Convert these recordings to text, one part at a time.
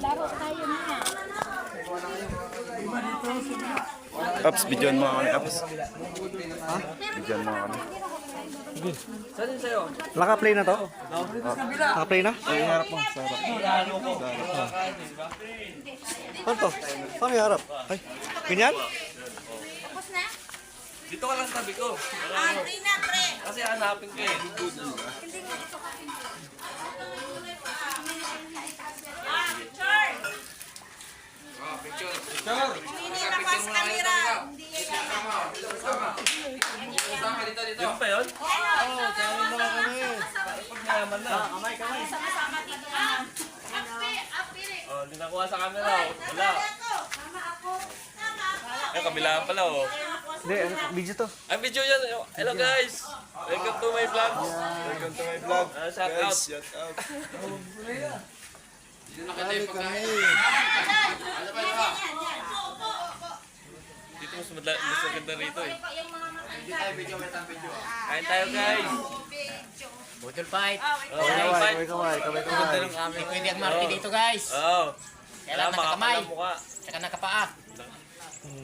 Laro tayo na. Ups, bidyoan mo kami, Ups. Ha? Bidyoan mo kami. Saan sa'yo? Naka-play na to? Naka-play na? Ay, harap mo. Sa harap. Ano to? Paano yung harap? Ay, ganyan? Tapos na? Dito ka lang sa tabi ko. Pre na, pre. Kasi hanapin ko eh. Hindi mo ito ka. Picture. Hindi na pas camera. Hindi yan. Yung pa yun? Oo, kaya mga kami. Mayaman na. sama-sama dito na. Api. Oh, hindi nakuha sa camera. Oh. Wala. Sama ako. Ay, kabilaan pala oh. Hindi, video to. Ay, video yan. Hello guys. Welcome to my vlog. Welcome to my vlog. Shout out. Shout out. Dito mas maganda rito eh. Yung mga matanda. Kain tayo guys. Budol fight. Oh, Kaway, kaway. Pwede at Marty dito guys. Oh. Kailangan Wala, nakakamay. makapal ang mukha. Tsaka nakapaa.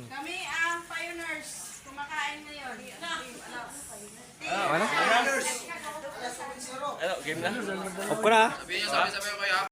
Kami ang pioneers. Kumakain ngayon. Ano? Ano, game na? Off ko na. Ha?